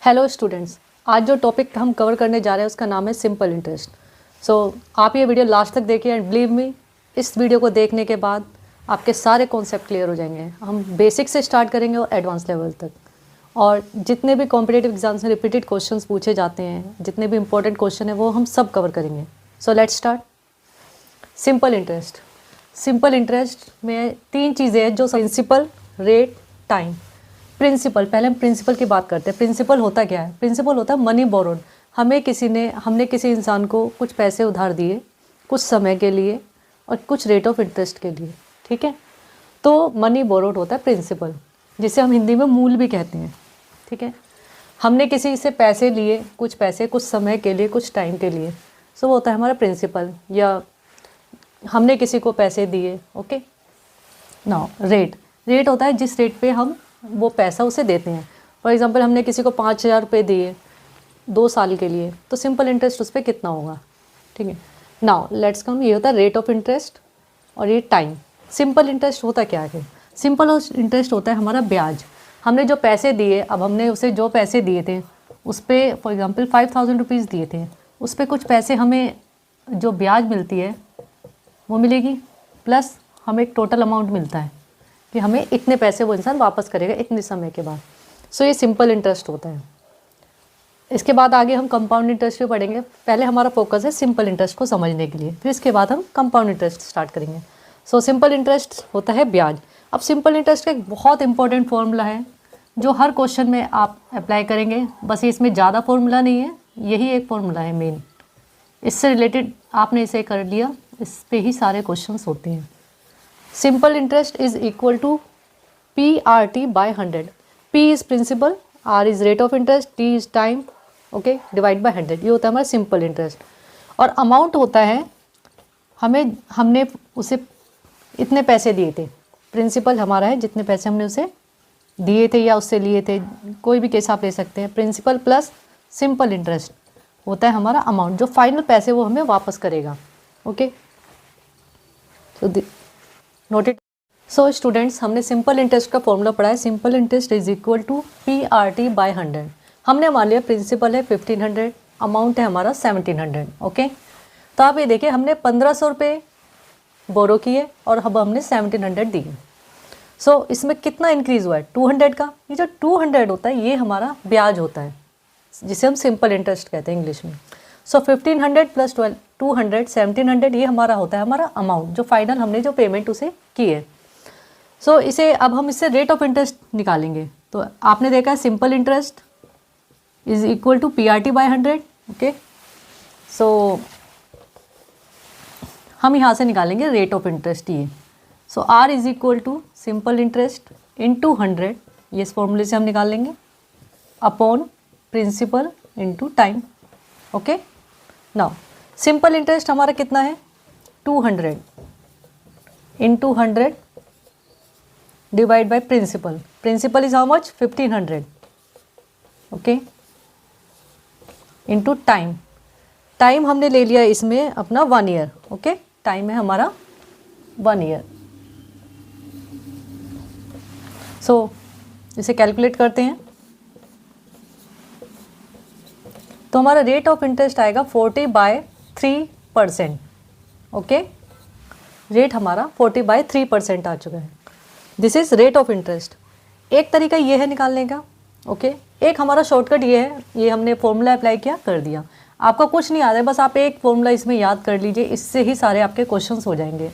Hello students, आज जो topic हम कवर करने जा रहे हैं उसका नाम है सिंपल इंटरेस्ट। आप ये वीडियो लास्ट तक देखिए एंड बिलीव मी, इस वीडियो को देखने के बाद आपके सारे कॉन्सेप्ट क्लियर हो जाएंगे। हम बेसिक से स्टार्ट करेंगे और एडवांस लेवल तक, और जितने भी कॉम्पिटिटिव एग्जाम्स में रिपीटेड क्वेश्चंस पूछे जाते हैं, जितने भी इंपॉर्टेंट क्वेश्चन है वो हम सब कवर करेंगे। सो let's start. Simple interest. Simple interest में तीन चीज़ें हैं, जो प्रिंसिपल, रेट, टाइम। प्रिंसिपल, पहले हम प्रिंसिपल की बात करते हैं। प्रिंसिपल होता क्या है? प्रिंसिपल होता है मनी बोरोड। हमने किसी इंसान को कुछ पैसे उधार दिए कुछ समय के लिए और कुछ रेट ऑफ इंटरेस्ट के लिए, ठीक है। तो मनी बोरोड होता है प्रिंसिपल, जिसे हम हिंदी में मूल भी कहते हैं, ठीक है। हमने किसी से पैसे लिए, कुछ पैसे कुछ समय के लिए, कुछ टाइम के लिए, सो वो होता है हमारा प्रिंसिपल, या हमने किसी को पैसे दिए। Okay, now rate. रेट होता है जिस रेट पे हम वो पैसा उसे देते हैं। फॉर एग्जांपल, हमने किसी को 5,000 रुपये दिए 2 साल के लिए, तो सिंपल इंटरेस्ट उस पर कितना होगा, ठीक है। नाउ लेट्स कम, ये होता है रेट ऑफ इंटरेस्ट और ये टाइम। सिंपल इंटरेस्ट होता क्या है? सिंपल इंटरेस्ट होता है हमारा ब्याज। हमने जो पैसे दिए, अब हमने उसे जो पैसे दिए थे उस पर, फॉर एग्ज़ाम्पल 5,000 रुपीज़ दिए थे, उस पर कुछ पैसे हमें जो ब्याज मिलती है वो मिलेगी, प्लस हमें एक टोटल अमाउंट मिलता है कि हमें इतने पैसे वो इंसान वापस करेगा इतने समय के बाद। सो ये सिंपल इंटरेस्ट होता है। इसके बाद आगे हम कंपाउंड इंटरेस्ट भी पढ़ेंगे। पहले हमारा फोकस है सिंपल इंटरेस्ट को समझने के लिए, फिर इसके बाद हम कंपाउंड इंटरेस्ट स्टार्ट करेंगे। सो सिंपल इंटरेस्ट होता है ब्याज। अब सिंपल इंटरेस्ट का एक बहुत इंपॉर्टेंट फॉर्मूला है जो हर क्वेश्चन में आप अप्लाई करेंगे। बस इसमें ज़्यादा फॉर्मूला नहीं है, यही एक फॉर्मूला है मेन। इससे रिलेटेड आपने इसे कर लिया, इस पे ही सारे क्वेश्चन होते हैं। Simple interest is equal to PRT by 100। P is principal, R is rate of interest, T is time, okay, divide by 100। ये होता है हमारा सिंपल इंटरेस्ट। और अमाउंट होता है हमने उसे इतने पैसे दिए थे। प्रिंसिपल हमारा है जितने पैसे हमने उसे दिए थे या उससे लिए थे, कोई भी केस आप ले सकते हैं। प्रिंसिपल प्लस सिंपल इंटरेस्ट होता है हमारा अमाउंट, जो फाइनल पैसे वो हमें वापस करेगा। Okay, noted. सो स्टूडेंट्स, हमने सिंपल इंटरेस्ट का फॉर्मूला पढ़ा है। Simple interest is equal to PRT by 100। हमने मान लिया प्रिंसिपल है 1500, अमाउंट है हमारा 1700। ओके, तो आप ये देखिए, हमने 1500 रुपये बोरो किए और अब हमने 1700 दिए। सो इसमें कितना इंक्रीज़ हुआ है? 200 का। ये जो 200 होता है ये हमारा ब्याज होता है, जिसे हम सिंपल इंटरेस्ट कहते हैं इंग्लिश में। सो 1500 प्लस 200 1700, ये हमारा होता है हमारा अमाउंट, जो फाइनल हमने जो पेमेंट उसे की है। सो इसे अब हम इससे रेट ऑफ इंटरेस्ट निकालेंगे। तो आपने देखा है simple interest is equal to PRT by 100। Okay, so हम यहाँ से निकालेंगे रेट ऑफ इंटरेस्ट ये। So R is equal to simple interest into 100, ये इस फॉर्मूले से हम निकाल लेंगे, upon principal into time. Okay, now simple interest हमारा कितना है? 200 into 100 divide by principal. Principal is how much? 1500। Okay, into time. Time हमने ले लिया इसमें अपना 1 ईयर। ओके, टाइम है हमारा 1 ईयर। सो इसे कैलकुलेट करते हैं, तो हमारा रेट ऑफ इंटरेस्ट आएगा 40/3%। ओके, रेट हमारा 40/3% आ चुका है। This is rate of interest. एक तरीका ये है निकालने का। ओके, एक हमारा शॉर्टकट ये है, ये हमने फॉर्मूला अप्लाई किया, कर दिया। आपका कुछ नहीं आता है, बस आप एक फॉर्मूला इसमें याद कर लीजिए, इससे ही सारे आपके क्वेश्चंस हो जाएंगे।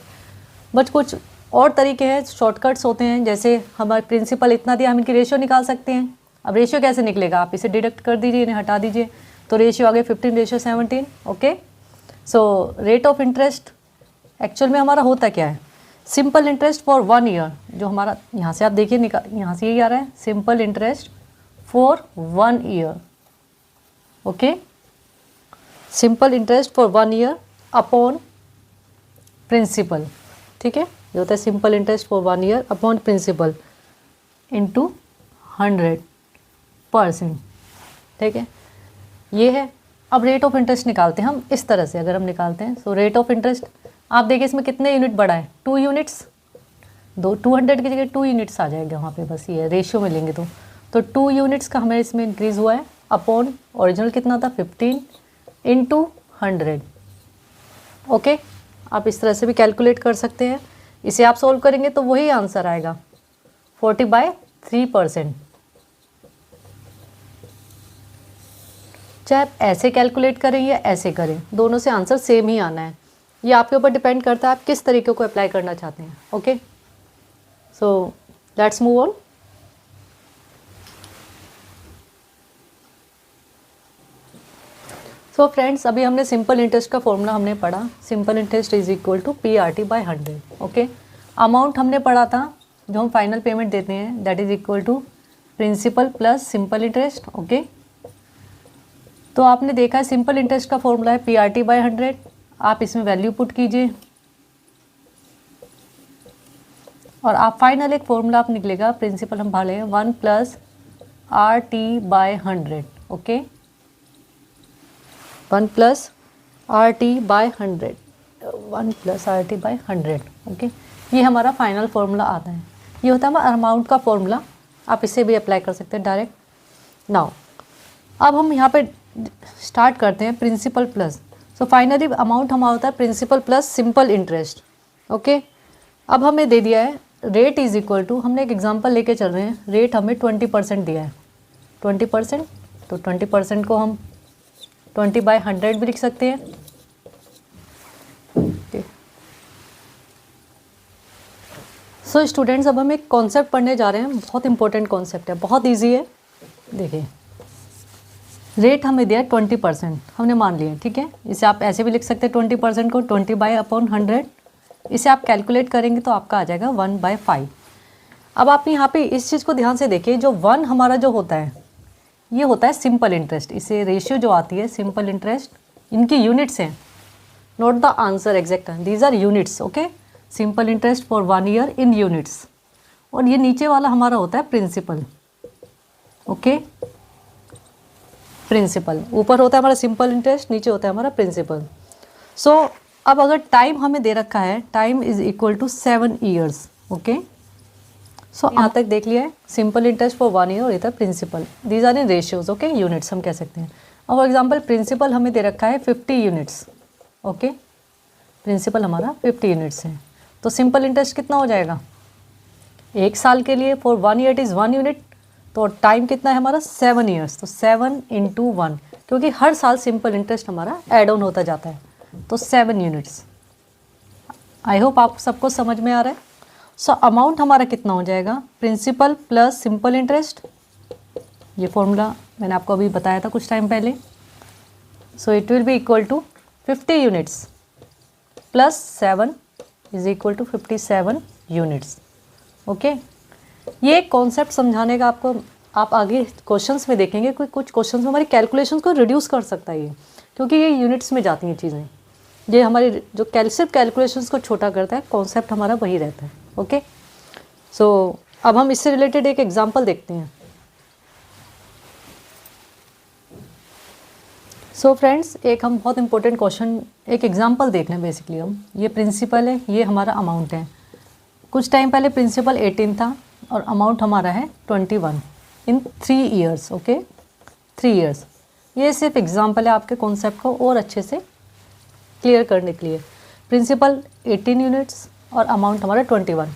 बट कुछ और तरीके हैं, शॉर्टकट्स होते हैं, जैसे हमारे प्रिंसिपल इतना दिया, हम इनकी रेशियो निकाल सकते हैं। अब रेशियो कैसे निकलेगा? आप इसे डिडक्ट कर दीजिए, इन्हें हटा दीजिए, तो रेशियो आ गया 15:17। Okay, so rate of interest actual में हमारा होता क्या है? सिंपल इंटरेस्ट फॉर 1 ईयर, जो हमारा यहाँ से आप देखिए यहाँ से यही आ रहा है, simple interest for 1 year. Okay, simple interest for 1 year upon principal, ठीक है। ये होता है simple interest for 1 year upon principal into 100%, ठीक है। ये है। अब रेट ऑफ इंटरेस्ट निकालते हैं हम इस तरह से, अगर हम निकालते हैं। सो रेट ऑफ इंटरेस्ट, आप देखिए इसमें कितने यूनिट बढ़ा है? 2 यूनिट्स। 200 की जगह 2 यूनिट्स आ जाएगा वहाँ पे, बस ये रेशियो में लेंगे तो 2 यूनिट्स का हमें इसमें इंक्रीज़ हुआ है अपॉन ओरिजिनल कितना था 15 इंटू 100। ओके, आप इस तरह से भी कैलकुलेट कर सकते हैं। इसे आप सोल्व करेंगे तो वही आंसर आएगा 40/3%। चाहे आप ऐसे कैलकुलेट करें या ऐसे करें, दोनों से आंसर सेम ही आना है। ये आपके ऊपर डिपेंड करता है आप किस तरीके को अप्लाई करना चाहते हैं। Okay, so let's move on. So friends, अभी हमने सिंपल इंटरेस्ट का फॉर्मूला हमने पढ़ा। Simple interest is equal to PRT/100। Okay, amount हमने पढ़ा था जो हम फाइनल पेमेंट देते हैं, that is equal to principal plus simple interest. Okay, तो आपने देखा है सिंपल इंटरेस्ट का फॉर्मूला है PRT/100। आप इसमें वैल्यू पुट कीजिए और आप फाइनल एक फॉर्मूला आप निकलेगा, प्रिंसिपल हम बाहर लेंगे 1 + RT/100। Okay, 1 + RT/100, 1 + RT/100। Okay, ये हमारा फाइनल फार्मूला आता है। ये होता है हमारा अमाउंट का फॉर्मूला। आप इसे भी अप्लाई कर सकते हैं डायरेक्ट। नाउ अब हम यहाँ पे स्टार्ट करते हैं principal plus. So finally amount हमारा होता है principal plus simple interest. Okay, अब हमें दे दिया है रेट इज इक्वल टू, हमने एक एग्जांपल लेके चल रहे हैं, रेट हमें 20% दिया है। 20%, तो 20% को हम 20/100 भी लिख सकते हैं। सो स्टूडेंट्स, अब हम एक कॉन्सेप्ट पढ़ने जा रहे हैं, बहुत इंपॉर्टेंट कॉन्सेप्ट है, बहुत ईजी है। देखिए, रेट हमें दिया है 20%, हमने मान लिया, ठीक है। इसे आप ऐसे भी लिख सकते हैं 20% को 20/100। इसे आप कैलकुलेट करेंगे तो आपका आ जाएगा 1/5। अब आप यहाँ पे इस चीज़ को ध्यान से देखिए, जो 1 हमारा जो होता है ये होता है सिंपल इंटरेस्ट। इसे रेशियो जो आती है सिंपल इंटरेस्ट, इनकी यूनिट्स हैं, not the answer exact, these are units. Okay, simple interest for 1 year in units. और ये नीचे वाला हमारा होता है प्रिंसिपल। ओके, प्रिंसिपल ऊपर होता है हमारा सिंपल इंटरेस्ट, नीचे होता है हमारा प्रिंसिपल। सो अब अगर टाइम हमें दे रखा है, time is equal to 7 years. Okay, so यहाँ तक देख लिया है सिंपल इंटरेस्ट फॉर 1 ईयर और इधर principal, these are in ratios. Okay, units हम कह सकते हैं। और फॉर एग्जाम्पल प्रिंसिपल हमें दे रखा है 50 यूनिट्स। ओके, प्रिंसिपल हमारा 50 यूनिट्स है, तो सिंपल इंटरेस्ट कितना हो जाएगा 1 साल के लिए, for 1 year it is 1 unit, तो टाइम कितना है हमारा 7 ईयर्स, तो 7 × 1, क्योंकि हर साल सिंपल इंटरेस्ट हमारा ऐड ऑन होता जाता है, तो 7 यूनिट्स। आई होप आप सबको समझ में आ रहा है। सो अमाउंट हमारा कितना हो जाएगा, प्रिंसिपल प्लस सिंपल इंटरेस्ट, ये फॉर्मूला मैंने आपको अभी बताया था कुछ टाइम पहले। So it will be equal to 50 units plus 7 is equal to 57 units. Okay, ये कॉन्सेप्ट समझाने का आपको, आप आगे क्वेश्चंस में देखेंगे कोई कुछ क्वेश्चंस में हमारी कैलकुलेशंस को रिड्यूस कर सकता है ये, क्योंकि ये यूनिट्स में जाती हैं चीज़ें। ये हमारी जो सिर्फ कैलकुलेशंस को छोटा करता है, कॉन्सेप्ट हमारा वही रहता है। ओके, सो अब हम इससे रिलेटेड एक एग्जांपल देखते हैं। सो फ्रेंड्स, एक हम बहुत इंपॉर्टेंट क्वेश्चन, एक एग्जांपल देख लें। बेसिकली हम, ये प्रिंसिपल है, ये हमारा अमाउंट है। कुछ टाइम पहले प्रिंसिपल 18 था और अमाउंट हमारा है 21 इन 3 ईयर्स। Okay, 3 years. ये सिर्फ एग्जांपल है आपके कॉन्सेप्ट को और अच्छे से क्लियर करने के लिए। प्रिंसिपल 18 यूनिट्स और अमाउंट हमारा 21,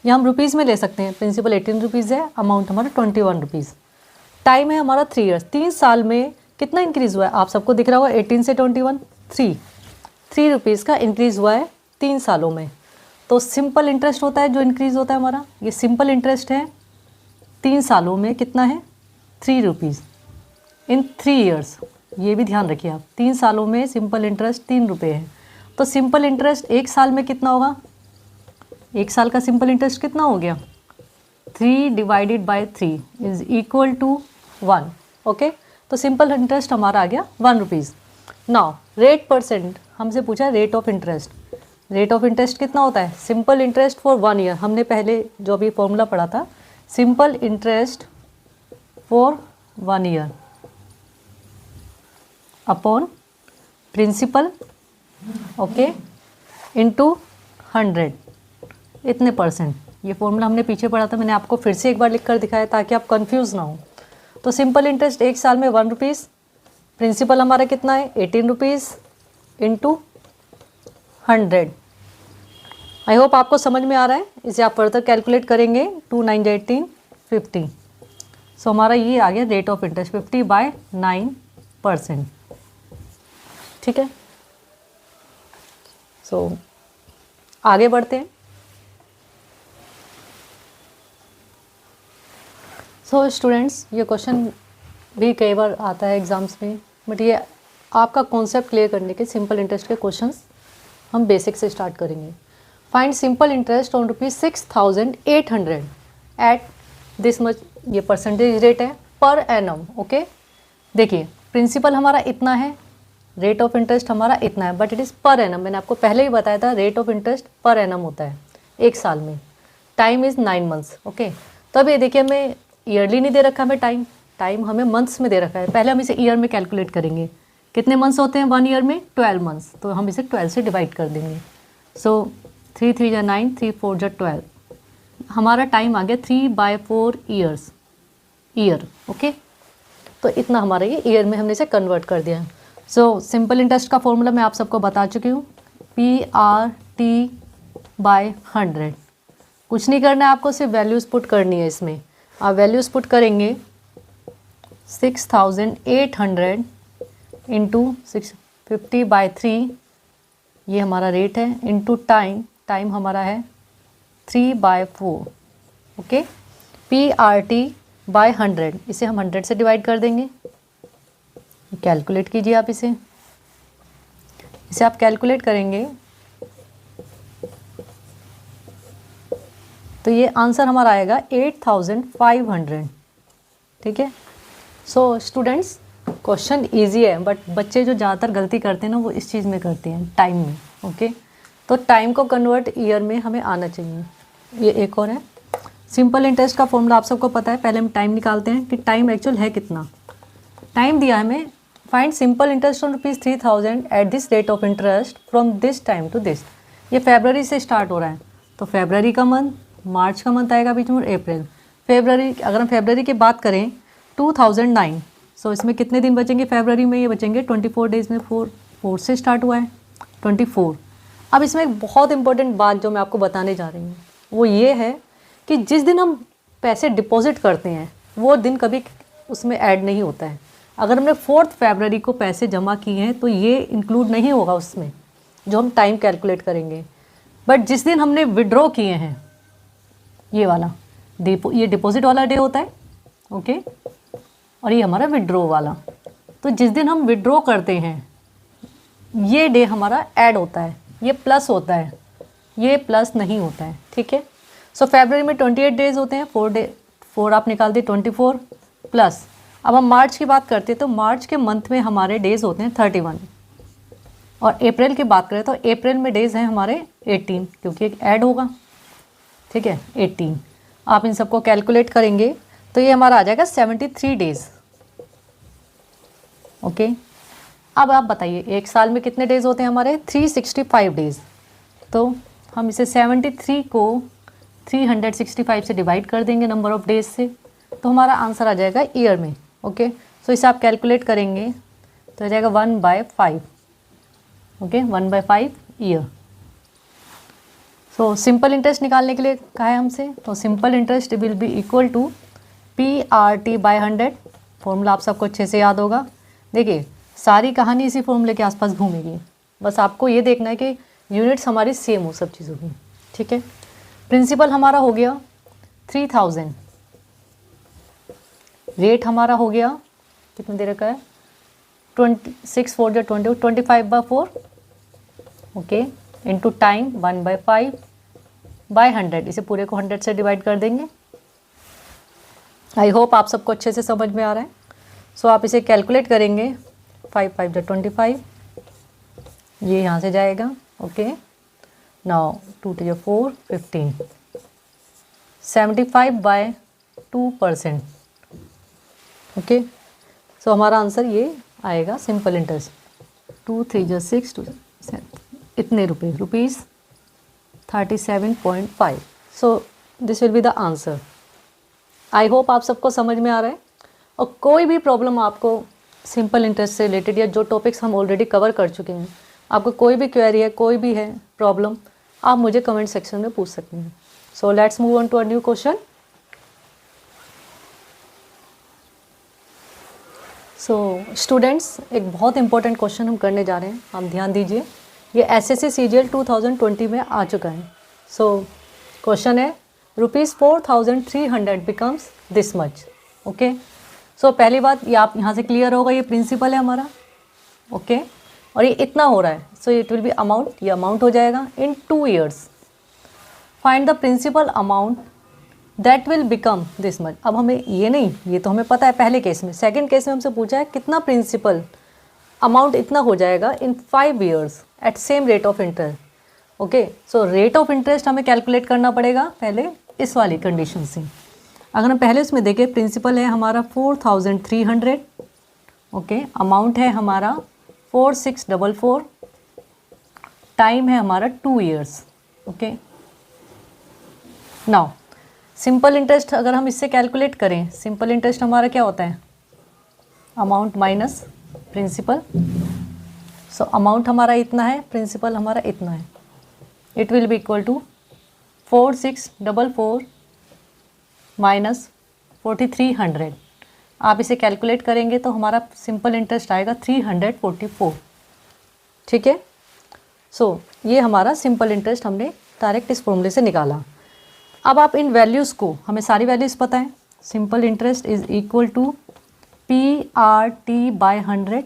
ये हम रुपीज़ में ले सकते हैं। प्रिंसिपल 18 रुपीज़ है, अमाउंट हमारा 21 रुपीज़। टाइम है हमारा 3 ईयर्स, 3 साल में कितना इंक्रीज़ हुआ है आप सबको दिख रहा होगा, 18 से 21, 3 रुपीज़ का इंक्रीज़ हुआ है 3 सालों में। तो सिंपल इंटरेस्ट होता है जो इंक्रीज़ होता है हमारा, ये सिंपल इंटरेस्ट है 3 सालों में कितना है 3 रुपीज़ इन 3 ईयर्स। ये भी ध्यान रखिए आप, 3 सालों में सिंपल इंटरेस्ट 3 रुपये है। तो सिंपल इंटरेस्ट 1 साल में कितना होगा, 1 साल का सिंपल इंटरेस्ट कितना हो गया 3/3 इज इक्वल टू 1। ओके, तो सिंपल इंटरेस्ट हमारा आ गया 1 रुपीज़। नाउ रेट परसेंट हमसे पूछा, rate of interest. Rate of interest कितना होता है, सिंपल इंटरेस्ट फॉर 1 ईयर, हमने पहले जो अभी फॉर्मूला पढ़ा था, simple interest for 1 year upon principal, okay, into 100, इतने परसेंट। ये फॉर्मूला हमने पीछे पढ़ा था, मैंने आपको फिर से एक बार लिख कर दिखाया ताकि आप कंफ्यूज ना हो। तो सिंपल इंटरेस्ट एक साल में 1 रुपीज़, प्रिंसिपल हमारा कितना है 18 रुपीज़ इंटू 100। आई होप आपको समझ में आ रहा है। इसे आप फर्दर कैलकुलेट करेंगे 2 9 18 50। सो हमारा ये आ गया रेट ऑफ इंटरेस्ट 50/9%। ठीक है, सो आगे बढ़ते हैं। सो स्टूडेंट्स, ये क्वेश्चन भी कई बार आता है एग्जाम्स में, बट ये आपका कॉन्सेप्ट क्लियर करने के सिंपल इंटरेस्ट के क्वेश्चंस हम बेसिक से स्टार्ट करेंगे। Find simple interest on ₹6,800 at this much, ये परसेंटेज रेट है पर एनम। ओके, देखिए प्रिंसिपल हमारा इतना है, रेट ऑफ इंटरेस्ट हमारा इतना है, but it is per annum. मैंने आपको पहले ही बताया था rate of interest per annum होता है एक साल में। Time is 9 months. ओके, तो अब ये देखिए हमें ईयरली नहीं दे रखा हमें टाइम हमें मंथ्स में दे रखा है। पहले हम इसे ईयर में कैलकुलेट करेंगे। कितने मंथ्स होते हैं 1 ईयर में? 12 मंथ्स। तो हम इसे 12 से डिवाइड कर देंगे। सो 3 3 जा 9, 3 4 जा 12। हमारा टाइम आ गया 3/4 ईयर। ओके, तो इतना हमारा ये ईयर में हमने इसे कन्वर्ट कर दिया। सो सिंपल इंटरेस्ट का फॉर्मूला मैं आप सबको बता चुकी हूँ, PRT/100। कुछ नहीं करना है आपको, सिर्फ वैल्यूज़ पुट करनी है। इसमें आप वैल्यूज़ पुट करेंगे 6,800 इंटू 50/3, ये हमारा रेट है, इंटू टाइम हमारा है 3/4। ओके, PRT/100, इसे हम 100 से डिवाइड कर देंगे। कैलकुलेट कीजिए आप इसे आप कैलकुलेट करेंगे तो ये आंसर हमारा आएगा 8,500। ठीक है, सो स्टूडेंट्स क्वेश्चन इजी है, बट बच्चे जो ज़्यादातर गलती करते हैं ना, वो इस चीज़ में करते हैं, टाइम में। ओके, तो टाइम को कन्वर्ट ईयर में हमें आना चाहिए। ये एक और है सिंपल इंटरेस्ट का फॉर्मूला, आप सबको पता है। पहले हम टाइम निकालते हैं कि टाइम एक्चुअल है कितना। टाइम दिया है हमें, find simple interest on ₹3,000 at this rate of interest from this time to this. ये फरवरी से स्टार्ट हो रहा है, तो फरवरी का मंथ, मार्च का मंथ आएगा बीच में, अप्रैल। फरवरी, अगर हम फरवरी की बात करें 2009, सो इसमें कितने दिन बचेंगे फरवरी में? ये बचेंगे 24 डेज़ में। 4 से स्टार्ट हुआ है 24। अब इसमें एक बहुत इंपॉर्टेंट बात जो मैं आपको बताने जा रही हूँ, वो ये है कि जिस दिन हम पैसे डिपॉजिट करते हैं वो दिन कभी उसमें ऐड नहीं होता है। अगर हमने 4 फरवरी को पैसे जमा किए हैं तो ये इंक्लूड नहीं होगा उसमें जो हम टाइम कैलकुलेट करेंगे। बट जिस दिन हमने विड्रॉ किए हैं, ये वाला ये डिपॉजिट वाला डे होता है। ओके, और ये हमारा विड्रॉ वाला, तो जिस दिन हम विड्रॉ करते हैं ये डे हमारा ऐड होता है, ये प्लस होता है, ये प्लस नहीं होता है। ठीक है, सो फरवरी में 28 डेज़ होते हैं, 4 आप निकाल दिए 24 प्लस। अब हम मार्च की बात करते हैं तो मार्च के मंथ में हमारे डेज़ होते हैं 31, और अप्रैल की बात करें तो अप्रैल में डेज़ हैं हमारे 18, क्योंकि एक ऐड होगा। ठीक है, 18। आप इन सबको कैलकुलेट करेंगे तो ये हमारा आ जाएगा 73 डेज़। ओके, अब आप बताइए एक साल में कितने डेज़ होते हैं हमारे? 365 डेज़। तो हम इसे 73 को 365 से डिवाइड कर देंगे नंबर ऑफ़ डेज़ से, तो हमारा आंसर आ जाएगा ईयर में। ओके, सो इसे आप कैलकुलेट करेंगे तो आ जाएगा 1/5। Okay, 1/5 year. So simple interest निकालने के लिए कहा है हमसे, तो simple interest will be equal to PRT/100। Formula आप सबको अच्छे से याद होगा। देखिए सारी कहानी इसी फॉर्मूले के आसपास घूमेगी, बस आपको ये देखना है कि यूनिट्स हमारी सेम हो सब चीज़ों की। ठीक है, प्रिंसिपल हमारा हो गया 3000, रेट हमारा हो गया कितना दे रखा है 26 4 जो 20 25/4। ओके, इंटू टाइम 1/5/100, इसे पूरे को 100 से डिवाइड कर देंगे। आई होप आप सबको अच्छे से समझ में आ रहा है। सो आप इसे कैलकुलेट करेंगे 5 5 जो 25, ये यहाँ से जाएगा। ओके, नाउ 2 2 जो 4 15, 75/2%। ओके, सो हमारा आंसर ये आएगा सिंपल इंटरेस्ट 2 3 जो 6 2 7 इतने rupees 37.5। So this will be the answer. I hope आप सबको समझ में आ रहा है। और कोई भी प्रॉब्लम आपको सिंपल इंटरेस्ट से रिलेटेड या जो टॉपिक्स हम ऑलरेडी कवर कर चुके हैं, आपको कोई भी क्वेरी है, कोई भी है प्रॉब्लम, आप मुझे कमेंट सेक्शन में पूछ सकते हैं। So let's move on to a new question. So students, एक बहुत इंपॉर्टेंट क्वेश्चन हम करने जा रहे हैं, आप ध्यान दीजिए। ये एसएससी सीजीएल 2020 में आ चुका है। सो क्वेश्चन है ₹4300 बिकम्स दिस मच। ओके, सो पहली बात ये आप यहाँ से क्लियर होगा, ये प्रिंसिपल है हमारा। ओके, और ये इतना हो रहा है, so it will be amount, ये अमाउंट हो जाएगा in 2 years. Find the principal amount that will become this much. अब हमें ये नहीं, ये तो हमें पता है पहले केस में। सेकंड केस में हमसे पूछा है कितना प्रिंसिपल अमाउंट इतना हो जाएगा in 5 years at same rate of interest. Okay, so rate of interest हमें कैलकुलेट करना पड़ेगा पहले इस वाली कंडीशन से। अगर हम पहले उसमें देखें, प्रिंसिपल है हमारा 4300। ओके, अमाउंट है हमारा 4644, टाइम है हमारा 2 years. Okay, now simple interest अगर हम इससे कैलकुलेट करें, सिंपल इंटरेस्ट हमारा क्या होता है, amount minus principal. So amount हमारा इतना है, प्रिंसिपल हमारा इतना है। It will be equal to 4644 minus 4300। आप इसे कैलकुलेट करेंगे तो हमारा सिंपल इंटरेस्ट आएगा 344। ठीक है, सो ये हमारा सिंपल इंटरेस्ट हमने डायरेक्ट इस फॉर्मूले से निकाला। अब आप इन वैल्यूज़ को, हमें सारी वैल्यूज़ पता है, simple interest is equal to PRT/100।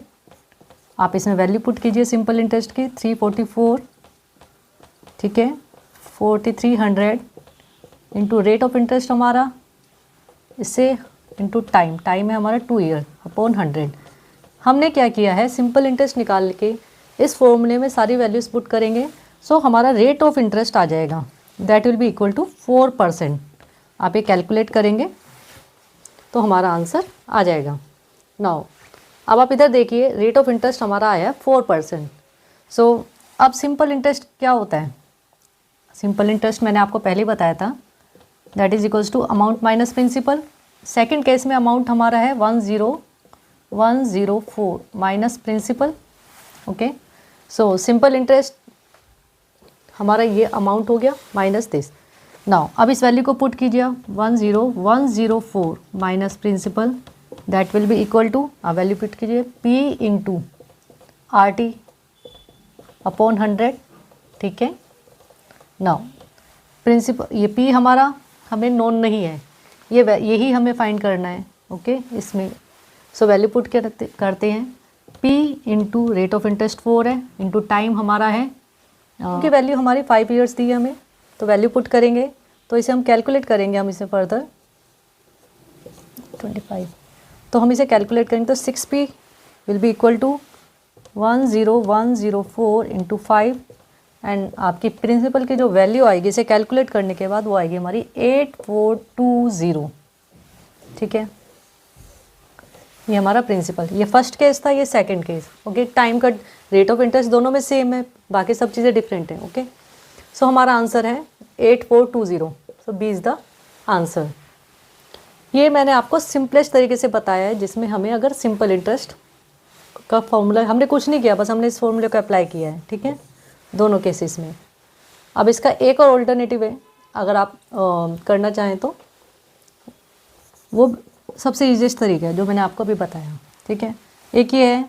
आप इसमें वैल्यू पुट कीजिए सिंपल इंटरेस्ट की, 344, ठीक है, 4300 इंटू रेट ऑफ इंटरेस्ट हमारा, इससे इंटू टाइम, टाइम है हमारा 2 ईयर अपॉन 100। हमने क्या किया है, सिंपल इंटरेस्ट निकाल के इस फॉर्मूले में सारी वैल्यूज़ पुट करेंगे। सो हमारा रेट ऑफ इंटरेस्ट आ जाएगा, that will be equal to 4%। आप ये कैलकुलेट करेंगे तो हमारा आंसर आ जाएगा। नाउ अब आप इधर देखिए, रेट ऑफ इंटरेस्ट हमारा आया है 4%। सो अब सिंपल इंटरेस्ट क्या होता है, सिंपल इंटरेस्ट मैंने आपको पहले बताया था, that is equals to amount minus principal. Second case में अमाउंट हमारा है 10104 minus principal. Okay, so simple interest हमारा ये अमाउंट हो गया माइनस दिस। नाउ अब इस वैल्यू को पुट कीजिए, 10104 minus principal, that will be equal to, आप वैल्यू पुट कीजिए, P इंटू RT अपॉन 100। ठीक है, नाउ प्रिंसिपल, ये P हमारा हमें नोन नहीं है, यही हमें फाइंड करना है। ओके, इसमें सो वैल्यू पुट करते हैं, P into rate of interest 4 है, इंटू टाइम हमारा है, क्योंकि वैल्यू हमारी 5 ईयर्स दी है हमें, तो वैल्यू पुट करेंगे तो इसे हम कैलकुलेट करेंगे, हम इसे फर्दर 25, तो हम इसे कैलकुलेट करेंगे तो 6P will be equal to 10104 into 5, and आपकी प्रिंसिपल की जो वैल्यू आएगी इसे कैलकुलेट करने के बाद वो आएगी हमारी 8420। ठीक है, ये हमारा प्रिंसिपल, ये फर्स्ट केस था, ये सेकंड केस। ओके, टाइम का रेट ऑफ इंटरेस्ट दोनों में सेम है, बाकी सब चीज़ें डिफरेंट हैं। ओके, सो हमारा आंसर है 8420। सो बी इज़ द आंसर। ये मैंने आपको सिंपलेस्ट तरीके से बताया है, जिसमें हमें अगर सिंपल इंटरेस्ट का फॉर्मूला, हमने कुछ नहीं किया, बस हमने इस फॉर्मूले को अप्लाई किया है। ठीक है, दोनों केसेस में। अब इसका एक और ऑल्टरनेटिव है, अगर आप करना चाहें तो, वो सबसे ईजीएस्ट तरीका है जो मैंने आपको अभी बताया। ठीक है, एक ये है,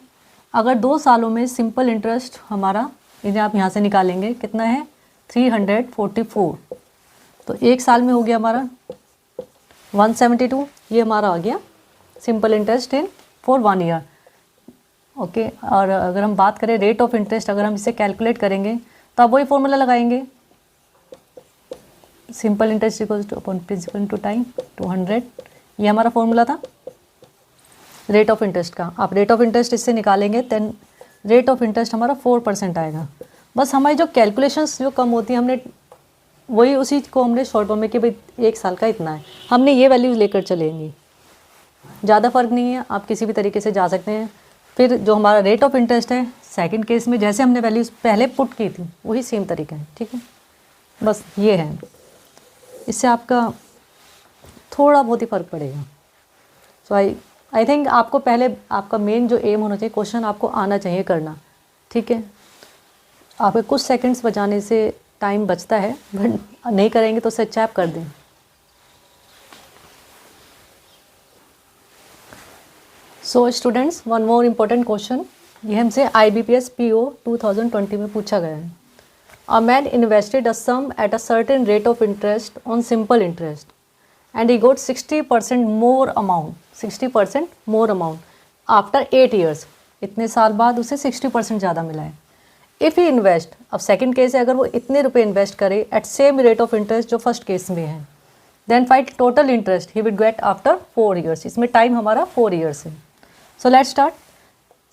अगर 2 सालों में सिंपल इंटरेस्ट हमारा, इन्हें आप यहाँ से निकालेंगे, कितना है 344, तो 1 साल में हो गया हमारा 172, ये हमारा आ गया simple interest in for 1 year. Okay, और अगर हम बात करें रेट ऑफ इंटरेस्ट, अगर हम इसे कैलकुलेट करेंगे तो आप वही फॉर्मूला लगाएंगे, simple interest equals to upon principal into time 200। ये हमारा फॉर्मूला था रेट ऑफ इंटरेस्ट का। आप रेट ऑफ इंटरेस्ट इससे निकालेंगे, देन रेट ऑफ इंटरेस्ट हमारा 4% आएगा। बस हमारी जो कैलकुलेशंस जो कम होती हैं, हमने वही उसी को हमने शॉर्ट फॉर्म में कि भाई 1 साल का इतना है, हमने ये वैल्यूज लेकर चलेंगे, ज़्यादा फर्क नहीं है, आप किसी भी तरीके से जा सकते हैं। फिर जो हमारा रेट ऑफ इंटरेस्ट है, सेकंड केस में जैसे हमने वैल्यूज़ पहले पुट की थी वही सेम तरीका है। ठीक है, बस ये है, इससे आपका थोड़ा बहुत ही फ़र्क पड़ेगा। सो आई आई थिंक आपको पहले आपका मेन जो एम होना चाहिए, क्वेश्चन आपको आना चाहिए करना, ठीक है। आपके कुछ सेकंड्स बचाने से टाइम बचता है, बट नहीं करेंगे तो सच आप कर दें। So students, one more important question, ये हमसे IBPS PO 2020 में पूछा गया है। A man invested a sum at a certain rate of interest on simple interest and he got 60% more amount, 60% more amount after 8 years. इतने साल बाद उसे 60% ज़्यादा मिला है। इफ़ ही इन्वेस्ट, अब सेकंड केस है, अगर वो इतने रुपए इन्वेस्ट करे at same rate of interest जो फर्स्ट केस में है, then find total interest he will get after 4 years. इसमें टाइम हमारा 4 ईयर्स है। So let's start.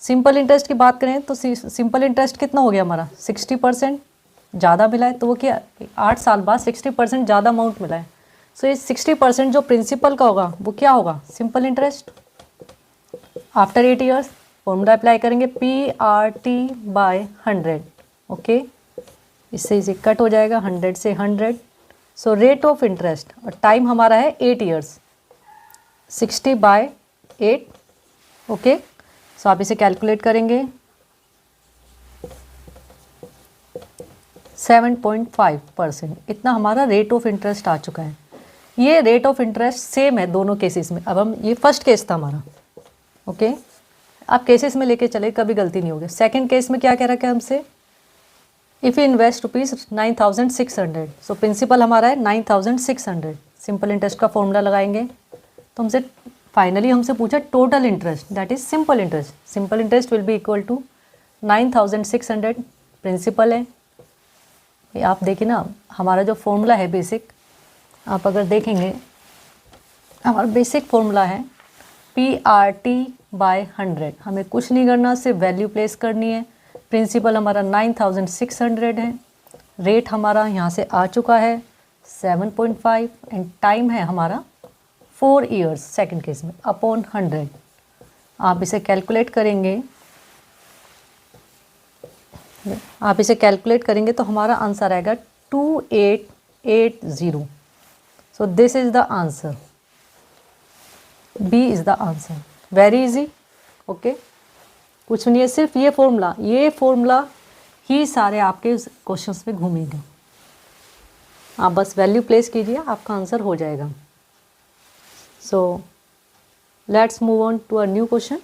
Simple interest की बात करें तो सिंपल इंटरेस्ट कितना हो गया हमारा, 60% ज़्यादा मिला है, तो वो क्या 8 साल बाद 60% ज़्यादा अमाउंट मिला है। सो ये 60% जो प्रिंसिपल का होगा वो क्या होगा, simple interest after 8 years. Formula apply करेंगे PRT/100, ओके, इससे इसे कट हो जाएगा 100 से 100। सो रेट ऑफ इंटरेस्ट और टाइम हमारा है 8 ईयर्स, 60/8, ओके। सो आप इसे कैलकुलेट करेंगे 7.5%, इतना हमारा रेट ऑफ इंटरेस्ट आ चुका है। ये रेट ऑफ इंटरेस्ट सेम है दोनों केसेस में। अब हम, ये फर्स्ट केस था हमारा, ओके, आप केसेस में लेके चले, कभी गलती नहीं होगी। सेकंड केस में क्या कह रखा है हमसे, if you invest ₹9,600, so principal हमारा है 9,600। सिंपल इंटरेस्ट का फॉर्मूला लगाएंगे तो हमसे फाइनली हमसे पूछा total interest, that is simple interest. Simple interest will be equal to 9,600, principal है। ये आप देखिए ना, हमारा जो फॉर्मूला है बेसिक, आप अगर देखेंगे हमारा बेसिक फॉर्मूला है PRT/100। हमें कुछ नहीं करना, सिर्फ वैल्यू प्लेस करनी है। प्रिंसिपल हमारा 9,600 है, रेट हमारा यहाँ से आ चुका है 7.5 एंड टाइम है हमारा 4 ईयर्स सेकंड केस में, अपॉन 100। आप इसे कैलकुलेट करेंगे, तो हमारा आंसर आएगा 2880। So this is the answer, B is the answer. Very easy, okay, कुछ नहीं है, सिर्फ ये फॉर्मूला ही सारे आपके क्वेश्चंस में घूमेंगे। आप बस वैल्यू प्लेस कीजिए, आपका आंसर हो जाएगा। So let's move on to a new question.